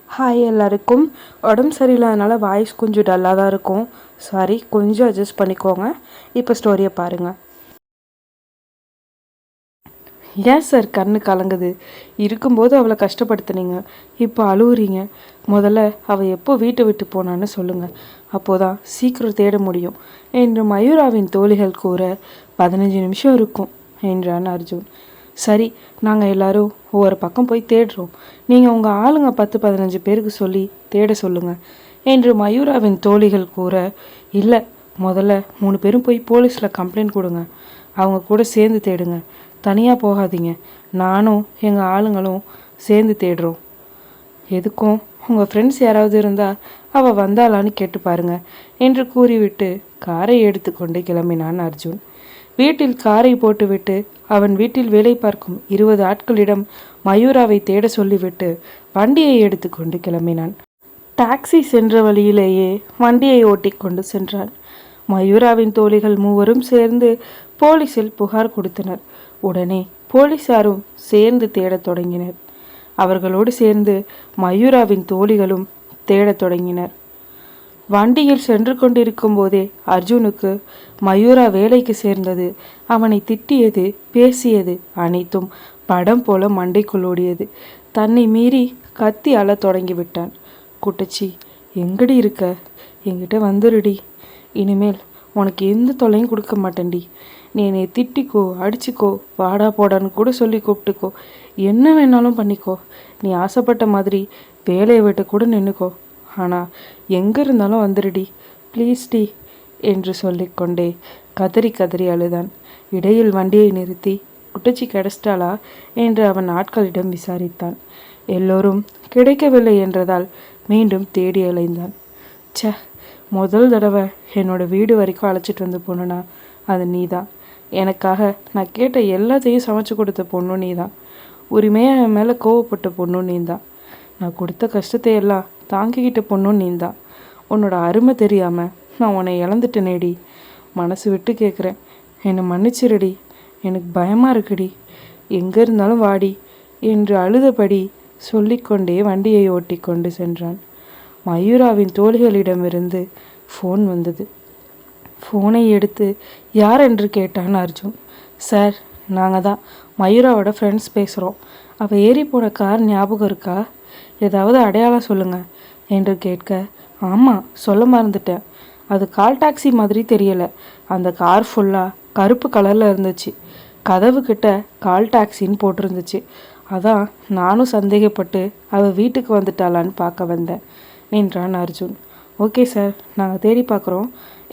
Hi எல்லாருக்கும். உடம்பு சரியில்லாதனால voice கொஞ்சம் டல்லாக தான் இருக்கும். சாரி, கொஞ்சம் அட்ஜஸ்ட் பண்ணிக்கோங்க. இப்போ ஸ்டோரியை பாருங்கள். ஏன் சார் கண்ணு கலங்குது? இருக்கும்போது அவளை கஷ்டப்படுத்துனீங்க, இப்போ அழுவுறீங்க. முதல்ல அவள் எப்போ வீட்டை விட்டு போனான்னு சொல்லுங்கள், அப்போதான் சீக்கிரம் தேட முடியும் என்று மயூராவின் தோழிகள் கூற 15 நிமிஷம் இருக்கும் என்றான் அர்ஜுன். சரி, நாங்கள் எல்லாரும் ஒவ்வொரு பக்கம் போய் தேடுறோம். நீங்கள் உங்கள் ஆளுங்க 10-15 பேருக்கு சொல்லி தேட சொல்லுங்கள் என்று மயூராவின் தோழிகள் கூற, இல்லை, முதல்ல 3 பேரும் போய் போலீஸில் கம்ப்ளைண்ட் கொடுங்க. அவங்க கூட சேர்ந்து தேடுங்க, தனியாக போகாதீங்க. நானும் எங்கள் ஆளுங்களும் சேர்ந்து தேடுறோம். எதுக்கும் உங்கள் ஃப்ரெண்ட்ஸ் யாராவது இருந்தால் அவள் வந்தாளான்னு கேட்டு பாருங்க என்று கூறிவிட்டு காரை எடுத்துக்கொண்டு கிளம்பினான் அர்ஜுன். வீட்டில் காரை போட்டுவிட்டு அவன் வீட்டில் வேலை பார்க்கும் 20 ஆட்களிடம் மயூராவை தேட சொல்லிவிட்டு வண்டியை எடுத்துக்கொண்டு கிளம்பினான். டாக்ஸி சென்ற வழியிலேயே வண்டியை ஓட்டி கொண்டு சென்றான். மயூராவின் தோழிகள் 3 சேர்ந்து போலீஸில் புகார் கொடுத்தனர். உடனே போலீசாரும் சேர்ந்து தேடத் தொடங்கினர். அவர்களோடு சேர்ந்து மயூராவின் தோழிகளும் தேடத் தொடங்கினர். வண்டியில் சென்று கொண்டிருக்கும் போதே அர்ஜுனுக்கு மயூரா வேலைக்கு சேர்ந்தது, அவனை திட்டியது, பேசியது அனைத்தும் படம் போல மண்டைக்குள் ஓடியது. தன்னை மீறி கத்தி அழ தொடங்கிவிட்டான். குட்டச்சி, எங்கடி இருக்க? என்கிட்ட வந்துருடி. இனிமேல் உனக்கு எந்த தொல்லையும் கொடுக்க மாட்டேன்டி. நீ என்னை திட்டிக்கோ, அடிச்சுக்கோ, வாடா போடான்னு கூட சொல்லி கூப்பிட்டுக்கோ, என்ன வேணாலும் பண்ணிக்கோ. நீ ஆசைப்பட்ட மாதிரி வேலையை விட்டு கூட நின்றுக்கோ. ஆனால் எங்கே இருந்தாலும் வந்துடுடி, ப்ளீஸ் டி என்று சொல்லிக்கொண்டே கதறி கதறி அழுதான். இடையில் வண்டியை நிறுத்தி குட்டச்சி கிடைச்சிட்டாளா என்று அவன் ஆட்களிடம் விசாரித்தான். எல்லோரும் கிடைக்கவில்லை என்றதால் மீண்டும் தேடி அலைந்தான். ச, முதல் தடவை என்னோட வீடு வரைக்கும் அழைச்சிட்டு வந்து பொண்ணுனா அது நீ தான். எனக்காக நான் கேட்ட எல்லாத்தையும் சமைச்சு கொடுத்த பொண்ணும் நீ தான். உரிமையாக என் மேலே கோவப்பட்ட பொண்ணும் நீ தான். நான் கொடுத்த கஷ்டத்தை எல்லாம் தாங்கிக்கிட்ட பொண்ணும் நீந்தான். உன்னோட அருமை தெரியாமல் நான் உன்னை இழந்துட்டேனேடி. மனசு விட்டு கேட்குறேன், என்னை மன்னிச்சிருடி. எனக்கு பயமாக இருக்குடி. எங்கே இருந்தாலும் வாடி என்று அழுதபடி சொல்லிக்கொண்டே வண்டியை ஓட்டி கொண்டு சென்றான். மயூராவின் தோழிகளிடமிருந்து ஃபோன் வந்தது. ஃபோனை எடுத்து யார் என்று கேட்டான் அர்ஜுன். சார், நாங்கள் தான் மயூராவோட ஃப்ரெண்ட்ஸ் பேசுகிறோம். அவள் ஏறி போன கார் ஞாபகம் இருக்கா? ஏதாவது அடையாளம் சொல்லுங்கள் என்று கேட்க, ஆமாம், சொல்ல மறந்துட்டேன். அது கால் டாக்ஸி மாதிரி தெரியலை. அந்த கார் ஃபுல்லாக கருப்பு கலரில் இருந்துச்சு. கதவு கிட்ட கால் டாக்ஸின்னு போட்டிருந்துச்சு. அதான் நானும் சந்தேகப்பட்டு அவள் வீட்டுக்கு வந்துட்டாளான்னு பார்க்க வந்தேன் என்றான் அர்ஜுன். ஓகே சார், நாங்கள் தேடி பார்க்குறோம்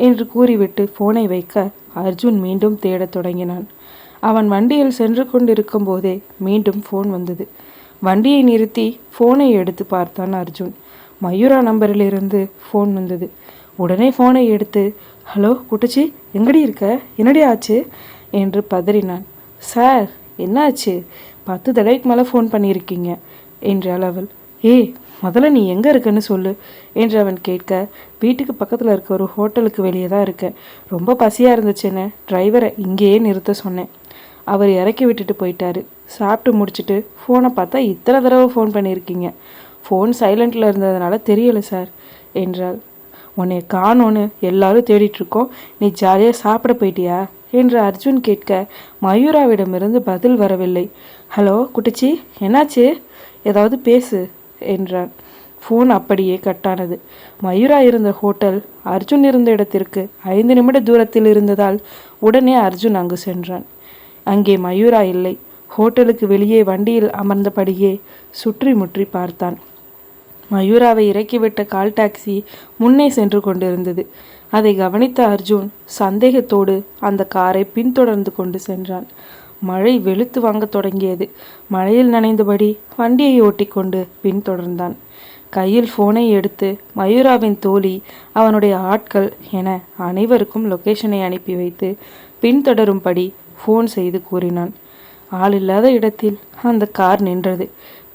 என்று கூறிவிட்டு ஃபோனை வைக்க அர்ஜுன் மீண்டும் தேடத் தொடங்கினான். அவன் வண்டியில் சென்று கொண்டிருக்கும் போதே மீண்டும் ஃபோன் வந்தது. வண்டியை நிறுத்தி ஃபோனை எடுத்து பார்த்தான் அர்ஜுன். மயூரா நம்பரிலிருந்து ஃபோன் வந்தது. உடனே ஃபோனை எடுத்து, ஹலோ குட்டச்சி, எங்கடி இருக்க? என்னடி ஆச்சு என்று பதறினான். சார், என்னாச்சு? 10 தடவைக்கு மேலே ஃபோன் பண்ணியிருக்கீங்க என்றாள் அவள். ஏய், முதல்ல நீ எங்கே இருக்கன்னு சொல்லு என்று அவன் கேட்க, வீட்டுக்கு பக்கத்தில் இருக்க ஒரு ஹோட்டலுக்கு வெளியே தான் இருக்கேன். ரொம்ப பசியாக இருந்துச்சுன்னு டிரைவரை இங்கேயே நிறுத்த சொன்னேன். அவர் இறக்கி விட்டுட்டு போயிட்டாரு. சாப்பிட்டு முடிச்சுட்டு ஃபோனை பார்த்தா இத்தனை தடவை ஃபோன் பண்ணியிருக்கீங்க. ஃபோன் சைலண்டில் இருந்ததுனால தெரியலை சார் என்றாள். உன்னை காணோன்னு எல்லாரும் தேடிட்டுருக்கோம், நீ ஜாலியாக சாப்பிட போயிட்டியா என்று அர்ஜுன் கேட்க மயூராவிடமிருந்து பதில் வரவில்லை. ஹலோ குட்டச்சி, என்னாச்சு? ஏதாவது பேசு என்றான். ஃபோன் அப்படியே கட்டானது. மயூரா இருந்த ஹோட்டல் அர்ஜுன் இருந்த இடத்திற்கு 5 நிமிட தூரத்தில் இருந்ததால் உடனே அர்ஜுன் அங்கு சென்றான். அங்கே மயூரா இல்லை. ஹோட்டலுக்கு வெளியே வண்டியில் அமர்ந்தபடியே சுற்றி முற்றி பார்த்தான். மயூராவை இறக்கிவிட்ட கால் டாக்ஸி முன்னே சென்று கொண்டிருந்தது. அதை கவனித்த அர்ஜுன் சந்தேகத்தோடு அந்த காரை பின்தொடர்ந்து கொண்டு சென்றான். மழை வெளுத்து வாங்க தொடங்கியது. மழையில் நனைந்தபடி வண்டியை ஓட்டிக்கொண்டு பின்தொடர்ந்தான். கையில் ஃபோனை எடுத்து மயூராவின் தோழி, அவனுடைய ஆட்கள் என அனைவருக்கும் லொக்கேஷனை அனுப்பி வைத்து பின்தொடரும்படி ஃபோன் செய்து கூறினான். ஆள் இல்லாத இடத்தில் அந்த கார் நின்றது.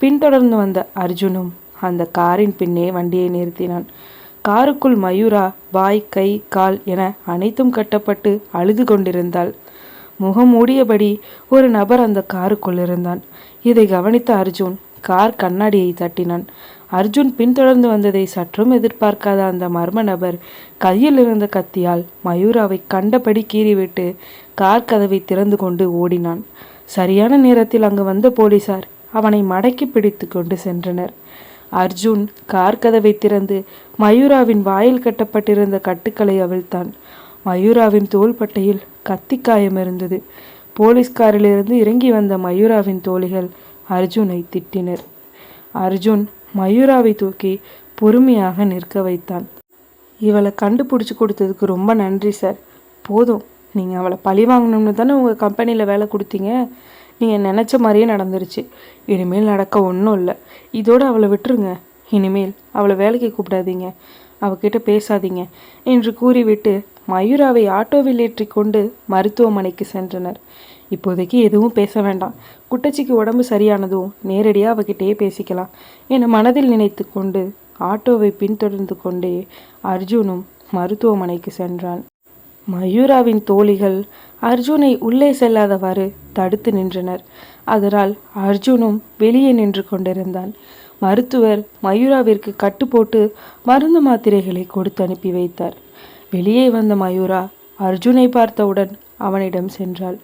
பின்தொடர்ந்து வந்த அர்ஜுனும் அந்த காரின் பின்னே வண்டியை நிறுத்தினான். காருக்குள் மயூரா வாய், கை, கால் என அனைத்தும் கட்டப்பட்டு அழுது கொண்டிருந்தாள். முகம் மூடியபடி ஒரு நபர் அந்த காருக்குள் இருந்தான். இதை கவனித்த அர்ஜுன் கார் கண்ணாடியை தட்டினான். அர்ஜுன் பின்தொடர்ந்து வந்ததை சற்றும் எதிர்பார்க்காத அந்த மர்ம நபர் கையில் இருந்த கத்தியால் மயூராவை கண்டபடி கீறிவிட்டு கார் கதவை திறந்து கொண்டு ஓடினான். சரியான நேரத்தில் அங்கு வந்த போலீசார் அவனை மடக்கி பிடித்து கொண்டு சென்றனர். அர்ஜுன் கார் கதவை திறந்து மயூராவின் வாயில் கட்டப்பட்டிருந்த கட்டுக்களை அவிழ்த்தான். மயூராவின் தோள்பட்டையில் கத்திக்காயம் இருந்தது. போலீஸ்காரிலிருந்து இறங்கி வந்த மயூராவின் தோழிகள் அர்ஜுனை திட்டினர். அர்ஜுன் மயூராவை தூக்கி பொறுமையாக நிற்க வைத்தான். இவளை கண்டுபிடிச்சி கொடுத்ததுக்கு ரொம்ப நன்றி சார். போதும், நீங்கள் அவளை பழி வாங்கணும்னு தானே உங்கள் கம்பெனியில் வேலை கொடுத்தீங்க. நீங்கள் நினச்ச மாதிரியே நடந்துருச்சு. இனிமேல் நடக்க ஒன்றும் இல்லை. இதோடு அவளை விட்டுருங்க. இனிமேல் அவளை வேலைக்கு கூப்பிடாதீங்க, அவகிட்ட பேசாதீங்க என்று கூறிவிட்டு மயூராவை ஆட்டோவில் ஏற்றி கொண்டு மருத்துவமனைக்கு சென்றனர். இப்போதைக்கு எதுவும் பேச வேண்டாம். குட்டச்சிக்கு உடம்பு சரியானதும் நேரடியாக அவகிட்டே பேசிக்கலாம் என மனதில் நினைத்து கொண்டு ஆட்டோவை பின்தொடர்ந்து கொண்டே அர்ஜுனும் மருத்துவமனைக்கு சென்றான். மயூராவின் தோழிகள் அர்ஜுனை உள்ளே செல்லாதவாறு தடுத்து நின்றனர். அதனால் அர்ஜுனும் வெளியே நின்று கொண்டிருந்தான். மருத்துவர் மயூராவிற்கு கட்டு போட்டு மருந்து மாத்திரைகளை கொடுத்து அனுப்பி வைத்தார். வெளியே வந்த மயூரா அர்ஜுனை பார்த்தவுடன் அவனிடம் சென்றாள்.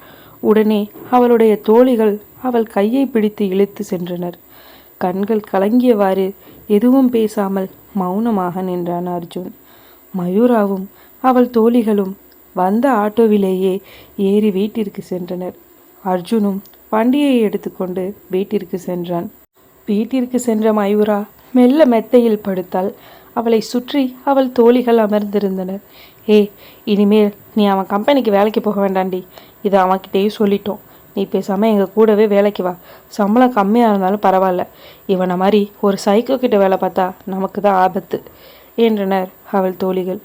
உடனே அவளுடைய தோழிகள் அவள் கையை பிடித்து இழுத்து சென்றனர். கண்கள் கலங்கியவாறு எதுவும் பேசாமல் மௌனமாக நின்றான் அர்ஜுன். மயூராவும் அவள் தோழிகளும் வந்த ஆட்டோவிலேயே ஏறி வீட்டிற்கு சென்றனர். அர்ஜுனும் வண்டியை எடுத்துக்கொண்டு வீட்டிற்கு சென்றான். வீட்டிற்கு சென்ற மயூரா மெல்ல மெத்தையில் படுத்தாள். அவளை சுற்றி அவள் தோழிகள் அமர்ந்திருந்தனர். இனிமேல் நீ அவன் கம்பெனிக்கு வேலைக்கு போக வேண்டாண்டி. இதை அவன்கிட்டயே சொல்லிட்டோம். நீ பேசாமல் எங்கள் கூடவே வேலைக்கு வா. சம்பளம் கம்மியாக இருந்தாலும் பரவாயில்ல. இவனை மாதிரி ஒரு சைக்கோ கிட்ட வேலை பார்த்தா நமக்கு தான் ஆபத்து என்றனர் அவள் தோழிகள்.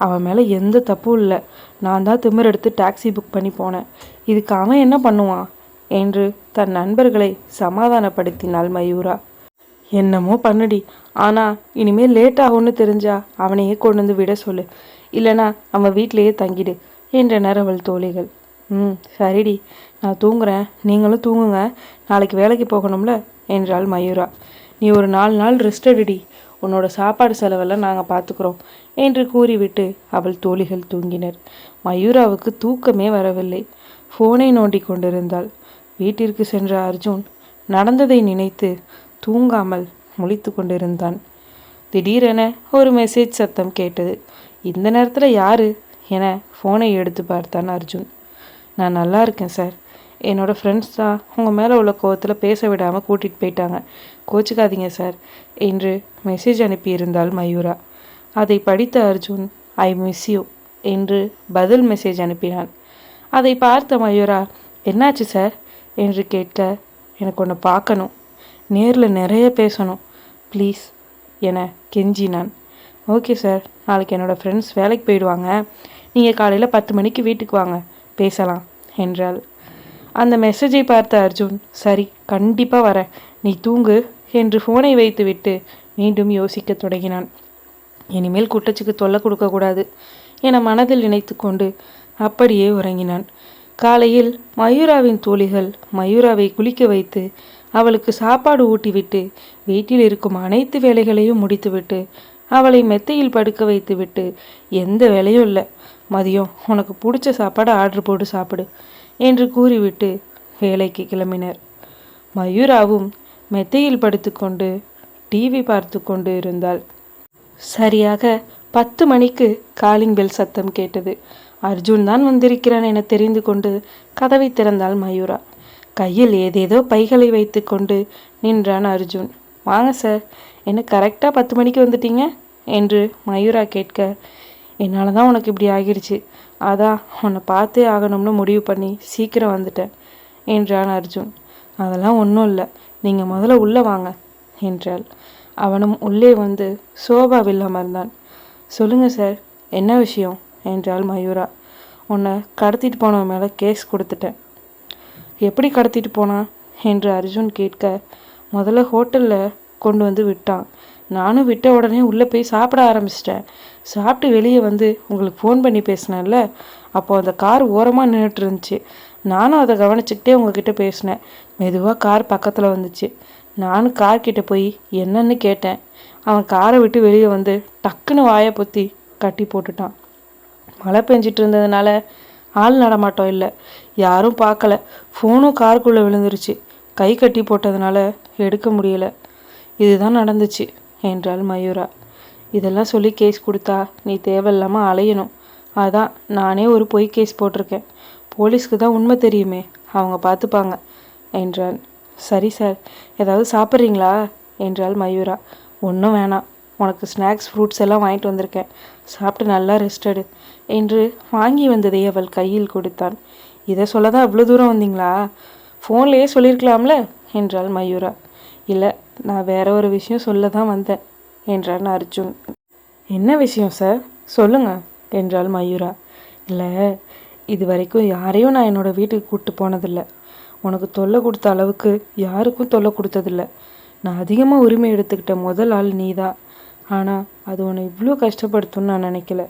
அவன் மேலே எந்த தப்பும் இல்லை. நான் தான் திமிரெடுத்து டாக்ஸி புக் பண்ணி போனேன். இதுக்கு அவன் என்ன பண்ணுவான் என்று தன் நண்பர்களை சமாதானப்படுத்தினாள் மயூரா. என்னமோ பண்ணுடி, ஆனால் இனிமேல் லேட் ஆகும்னு தெரிஞ்சா அவனையே கொண்டு வந்து விட சொல்லு. இல்லைனா அவன் வீட்டிலையே தங்கிடு என்றனர் அவள் தோழிகள். சரிடி, நான் தூங்குறேன், நீங்களும் தூங்குங்க. நாளைக்கு வேலைக்கு போகணும்ல என்றாள் மயூரா. நீ ஒரு 4 நாள் ரெஸ்ட் எடுடி. உன்னோட சாப்பாடு செலவெல்லாம் நாங்கள் பார்த்துக்குறோம் என்று கூறிவிட்டு அவள் தோழிகள் தூங்கினர். மயூராவுக்கு தூக்கமே வரவில்லை. ஃபோனை நோண்டி கொண்டிருந்தாள். வீட்டிற்கு சென்ற அர்ஜுன் நடந்ததை நினைத்து தூங்காமல் முழித்து கொண்டிருந்தான். திடீரென ஒரு மெசேஜ் சத்தம் கேட்டது. இந்த நேரத்தில் யாரு என ஃபோனை எடுத்து பார்த்தான் அர்ஜுன். நான் நல்லா இருக்கேன் சார். என்னோடய ஃப்ரெண்ட்ஸ் தான் உங்கள் மேலே உள்ள கோவத்தில் பேச விடாமல் கூட்டிகிட்டு போயிட்டாங்க. கோச்சிக்காதீங்க சார் என்று மெசேஜ் அனுப்பியிருந்தாள் மயூரா. அதை படித்த அர்ஜுன் ஐ மிஸ் யூ என்று பதில் மெசேஜ் அனுப்பினான். அதை பார்த்த மயூரா என்னாச்சு சார் என்று கேட்க, எனக்கு ஒன்று பார்க்கணும், நேரில் நிறைய பேசணும் ப்ளீஸ் என கெஞ்சினான். ஓகே சார், நாளைக்கு என்னோடய ஃப்ரெண்ட்ஸ் வேலைக்கு போயிடுவாங்க. நீங்கள் காலையில் 10 மணிக்கு வீட்டுக்கு வாங்க, பேசலாம் என்றாள். அந்த மெசேஜை பார்த்த அர்ஜுன் சரி கண்டிப்பாக வரேன், நீ தூங்கு என்று ஃபோனை வைத்துவிட்டு மீண்டும் யோசிக்க தொடங்கினான். இனிமேல் குட்டச்சிக்கு தொல்லை கொடுக்கக்கூடாது என மனதில் நினைத்து கொண்டு அப்படியே உறங்கினான். காலையில் மயூராவின் தோழிகள் மயூராவை குளிக்க வைத்து அவளுக்கு சாப்பாடு ஊட்டிவிட்டு வீட்டில் இருக்கும் அனைத்து வேலைகளையும் முடித்துவிட்டு அவளை மெத்தையில் படுக்க வைத்துவிட்டு எந்த வேலையும் இல்லை, மதியம் உனக்கு பிடிச்ச சாப்பாடு ஆர்டர் போட்டு சாப்பிடு என்று கூறிவிட்டு வேலைக்கு கிளம்பினர். மயூராவும் மெத்தையில் படுத்துக்கொண்டு டிவி பார்த்து கொண்டு இருந்தாள். சரியாக 10 மணிக்கு காலிங் பெல் சத்தம் கேட்டது. அர்ஜுன் தான் வந்திருக்கிறான் என தெரிந்து கொண்டு கதவை திறந்தாள் மயூரா. கையில் ஏதேதோ பைகளை வைத்து கொண்டு நின்றான் அர்ஜுன். வாங்க சார், என்ன கரெக்டாக 10 மணிக்கு வந்துட்டீங்க என்று மயூரா கேட்க, என்னால் தான் உனக்கு இப்படி ஆகிடுச்சு, அதான் உன்னை பார்த்தே ஆகணும்னு முடிவு பண்ணி சீக்கிரம் வந்துட்டேன் என்றான் அர்ஜுன். அதெல்லாம் ஒன்றும் இல்லை, நீங்கள் முதல்ல உள்ளே வாங்க என்றாள். அவனும் உள்ளே வந்து சோபாவில் அமர்ந்தான். சொல்லுங்கள் சார், என்ன விஷயம் என்றாள் மயூரா. உன்னை கடத்திட்டு போனவன் மேலே கேஸ் கொடுத்துட்டேன். எப்படி கடத்திட்டு போனான் என்று அர்ஜுன் கேட்க, முதல்ல ஹோட்டலில் கொண்டு வந்து விட்டான். நானும் விட்ட உடனே உள்ளே போய் சாப்பிட ஆரம்பிச்சிட்டேன். சாப்பிட்டு வெளியே வந்து உங்களுக்கு ஃபோன் பண்ணி பேசினேன்ல, அப்போது அந்த கார் ஓரமாக நின்றுட்டு இருந்துச்சு. நானும் அதை கவனிச்சுக்கிட்டே உங்ககிட்ட பேசினேன். மெதுவாக கார் பக்கத்தில் வந்துச்சு. நானும் கார்கிட்ட போய் என்னன்னு கேட்டேன். அவன் காரை விட்டு வெளியே வந்து டக்குன்னு வாயை பொத்தி கட்டி போட்டுட்டான். மழை பெஞ்சிட்டு இருந்ததுனால ஆள் நடமாட்டம் இல்லை, யாரும் பார்க்கல. ஃபோனும் காருக்குள்ளே விழுந்துருச்சு. கை கட்டி போட்டதுனால எடுக்க முடியல. இதுதான் நடந்துச்சு என்றாள் மயூரா. இதெல்லாம் சொல்லி கேஸ் கொடுத்தா நீ தேவையில்லாமல் அலையணும். அதான் நானே ஒரு பொய் கேஸ் போட்டிருக்கேன். போலீஸ்க்கு தான் உண்மை தெரியுமே, அவங்க பார்த்துப்பாங்க என்றான். சரி சார், ஏதாவது சாப்பிட்றீங்களா என்றாள் மயூரா. ஒன்றும் வேணாம், உனக்கு ஸ்நாக்ஸ் ஃப்ரூட்ஸ் எல்லாம் வாங்கிட்டு வந்திருக்கேன், சாப்பிட்டு நல்லா ரெஸ்ட் எடு என்று வாங்கி வந்ததை அவள் கையில் கொடுத்தான். இதை சொல்ல தான் அவ்வளோ தூரம் வந்தீங்களா? ஃபோன்லேயே சொல்லியிருக்கலாம்ல என்றாள் மயூரா. இல்லை, நான் வேற ஒரு விஷயம் சொல்ல தான் வந்தேன் என்றான் அர்ஜுன். என்ன விஷயம் சார், சொல்லுங்க என்றாள் மயூரா. இல்லை, இது வரைக்கும் யாரையும் நான் என்னோடய வீட்டுக்கு கூப்பிட்டு போனதில்லை. உனக்கு தொல்லை கொடுத்த அளவுக்கு யாருக்கும் தொல்லை கொடுத்ததில்ல. நான் அதிகமாக உரிமை எடுத்துக்கிட்ட முதல் ஆள் நீ தான். ஆனால் அது உன்னை இவ்வளோ கஷ்டப்படுத்தும்னு நான் நினைக்கல.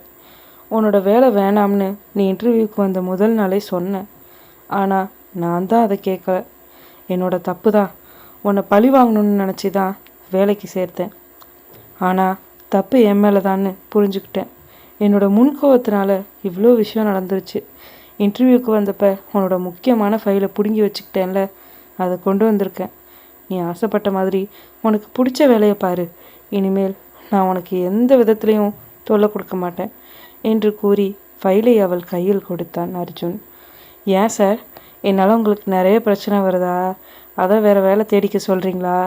உன்னோட வேலை வேணாம்னு நீ இன்டர்வியூக்கு வந்த முதல் நாளே சொன்னேன். ஆனால் நான் தான் அதை கேட்கல. என்னோட தப்பு தான். உன்னை பழி வாங்கணும்னு நினச்சி தான் வேலைக்கு சேர்த்தேன். ஆனால் தப்பு என் மேலே தான்னு புரிஞ்சுக்கிட்டேன். என்னோட முன்கோவத்தினால இவ்வளோ விஷயம் நடந்துருச்சு. இன்டர்வியூக்கு வந்தப்போ உன்னோட முக்கியமான ஃபைலை பிடுங்கி வச்சுக்கிட்டேன்ல, அதை கொண்டு வந்திருக்கேன். நீ ஆசைப்பட்ட மாதிரி உனக்கு பிடிச்ச வேலையை பாரு. இனிமேல் நான் உனக்கு எந்த விதத்துலேயும் தொல்லை கொடுக்க மாட்டேன் என்று கூறி ஃபைலை அவள் கையில் கொடுத்தான் அர்ஜுன். ஏன் சார், என்னால் உங்களுக்கு நிறைய பிரச்சனை வருதா? அதான் வேறு வேலை தேடிக்க சொல்கிறீங்களா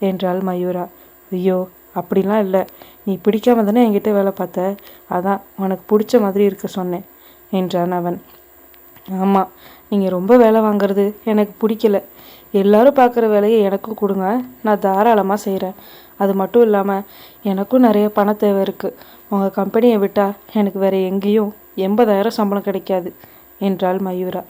என்றாள் மயூரா. ஐயோ, அப்படிலாம் இல்லை. நீ பிடிக்காம தானே என்கிட்ட வேலை பார்த்த, அதான் உனக்கு பிடிச்ச மாதிரி இருக்க சொன்னேன் என்றான் அவன். ஆமாம், நீங்கள் ரொம்ப வேலை வாங்கிறது எனக்கு பிடிக்கல. எல்லாரும் பார்க்குற வேலையை எனக்கும் கொடுங்க, நான் தாராளமாக செய்கிறேன். அது மட்டும் இல்லாமல் எனக்கும் நிறைய பண தேவை இருக்குது. உங்கள் கம்பெனியை விட்டால் எனக்கு வேறு எங்கேயும் 80,000 சம்பளம் கிடைக்காது என்றாள் மயூரா.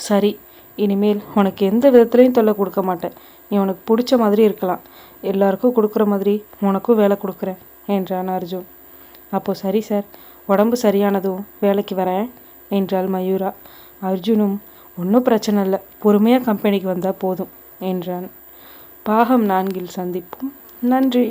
சரி, இனிமேல் உனக்கு எந்த விதத்துலையும் தொல்லை கொடுக்க மாட்டேன். நீ உனக்கு பிடிச்ச மாதிரி இருக்கலாம். எல்லாருக்கும் கொடுக்குற மாதிரி உனக்கும் வேலை கொடுக்குறேன் என்றான் அர்ஜுன். அப்போது சரி சார், உடம்பு சரியானதும் வேலைக்கு வரேன் என்றாள் மயூரா. அர்ஜுனும் ஒன்றும் பிரச்சனை இல்லை, பொறுமையாக கம்பெனிக்கு வந்தால் போதும் என்றான். பாகம் 4 சந்திப்போம். நன்றி.